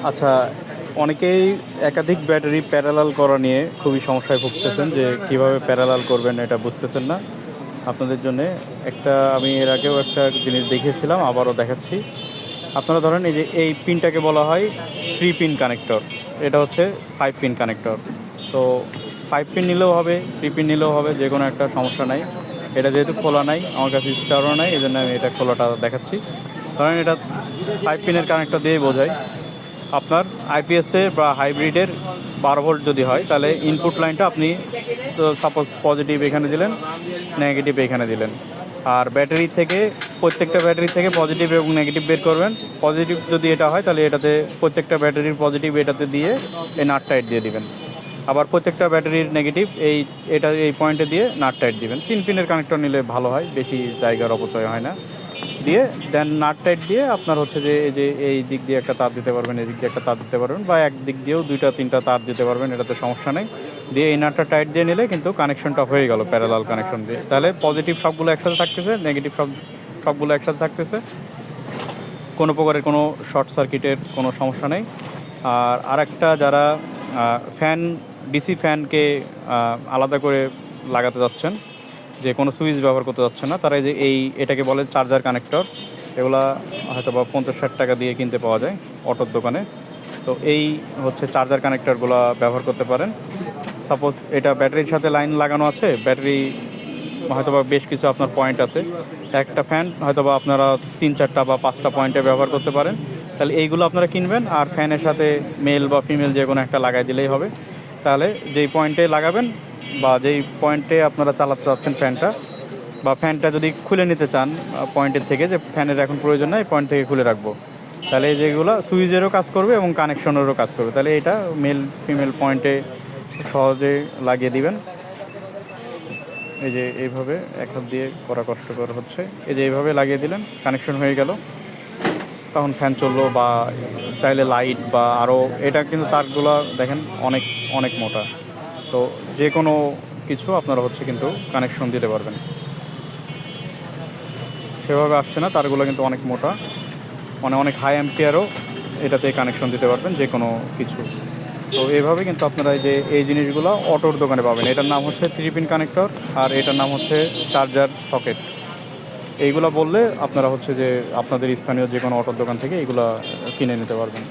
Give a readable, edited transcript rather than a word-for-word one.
আচ্ছা, অনেকেই একাধিক ব্যাটারি প্যারালাল করা নিয়ে খুবই সমস্যায় ভুগতেছেন যে কিভাবে প্যারালাল করবেন এটা বুঝতেছেন না। আপনাদের জন্যে আমি এর আগেও একটা জিনিস দেখিয়েছিলাম, আবারও দেখাচ্ছি। আপনারা ধরেন এই যে এই পিনটাকে বলা হয় 3 পিন কানেক্টর। এটা হচ্ছে 5 পিন কানেক্টর। তো 5 পিন নিলেও হবে, 3 পিন নিলেও হবে, যে কোনো একটা সমস্যা নাই। এটা যেহেতু খোলা নাই, আমার কাছে স্টারও নাই, এই জন্য আমি এটা খোলাটা দেখাচ্ছি। ধরেন এটা 5 পিনের কানেক্টর দিয়েই বোঝায়। আপনার আইপিএসে বা হাইব্রিডের 12 ভোল্ট যদি হয়, তাহলে ইনপুট লাইনটা আপনি তো সাপোজ পজিটিভ এখানে দিলেন, নেগেটিভ এখানে দিলেন। আর ব্যাটারি থেকে প্রত্যেকটা ব্যাটারি থেকে পজিটিভ এবং নেগেটিভ বের করবেন। পজিটিভ যদি এটা হয় তাহলে এটাতে প্রত্যেকটা ব্যাটারির পজিটিভ এটাতে দিয়ে এই নাট টাইট দিয়ে দিবেন। আবার প্রত্যেকটা ব্যাটারির নেগেটিভ এই পয়েন্টে দিয়ে নাট টাইট দিবেন। 3 পিনের কানেক্টর নিলে ভালো হয়, বেশি জায়গার অপচয় হয় না। দিয়ে দেন নাট টাইট দিয়ে আপনার হচ্ছে যে এই দিক দিয়ে একটা তার দিতে পারবেন, এই দিক দিয়ে একটা তার দিতে পারবেন, বা এক দিক দিয়েও 2টা 3টা তার দিতে পারবেন, এটাতে সমস্যা নেই। দিয়ে এই নাটটা টাইট দিয়ে নিলে কিন্তু কানেকশনটা হয়ে গেল প্যারালাল কানেকশন দিয়ে। তাহলে পজিটিভ সবগুলো একসাথে থাকতেছে, নেগেটিভ সবগুলো একসাথে থাকতেছে, কোনো প্রকারের কোনো শর্ট সার্কিটের কোনো সমস্যা নেই। আর আরেকটা, যারা ফ্যান ডিসি ফ্যানকে আলাদা করে লাগাতে যাচ্ছেন, যে কোনো সুইচ ব্যবহার করতে যাচ্ছে না, তারা যে এটাকে বলে চার্জার কানেক্টর। এগুলা হয়তো বা 50-60 টাকা দিয়ে কিনতে পাওয়া যায় অটোর দোকানে। তো এই হচ্ছে চার্জার কানেক্টরগুলো ব্যবহার করতে পারেন। সাপোজ এটা ব্যাটারির সাথে লাইন লাগানো আছে, ব্যাটারি হয়তোবা বেশ কিছু আপনার পয়েন্ট আছে, একটা ফ্যান হয়তোবা আপনারা 3-4টা বা 5টা পয়েন্টে ব্যবহার করতে পারেন। তাহলে এইগুলো আপনারা কিনবেন, আর ফ্যানের সাথে মেল বা ফিমেল যে কোনো একটা লাগাই দিলেই হবে। তাহলে যেই পয়েন্টে লাগাবেন বা যেই পয়েন্টে আপনারা চালাতে চাচ্ছেন ফ্যানটা, বা ফ্যানটা যদি খুলে নিতে চান পয়েন্টের থেকে, যে ফ্যানের এখন প্রয়োজন নাই, পয়েন্ট থেকে খুলে রাখবো, তাহলে এই যেগুলো সুইচেরও কাজ করবে এবং কানেকশনেরও কাজ করবে। তাহলে এটা মেল ফিমেল পয়েন্টে সহজে লাগিয়ে দিবেন। এই যে এইভাবে এক হাত দিয়ে করা কষ্টকর হচ্ছে, এই যে এইভাবে লাগিয়ে দিলেন, কানেকশন হয়ে গেল। তখন ফ্যান চললো, বা চাইলে লাইট বা আরও, এটা কিন্তু তারগুলো দেখেন অনেক অনেক মোটা। তো যে কোনো কিছু আপনারা হচ্ছে কিন্তু কানেকশন দিতে পারবেন। সেভাবে আসছে না, তারগুলো কিন্তু অনেক মোটা, মানে অনেক হাই অ্যাম্পিয়ারও এটাতে কানেকশন দিতে পারবেন যে কোনো কিছু। তো এইভাবে কিন্তু আপনারা এই জিনিসগুলো অটোর দোকানে পাবেন। এটার নাম হচ্ছে 3 পিন কানেক্টর, আর এটার নাম হচ্ছে চার্জার সকেট। এইগুলো বললে আপনারা হচ্ছে যে আপনাদের স্থানীয় যে কোনো অটোর দোকান থেকে এইগুলো কিনে নিতে পারবেন।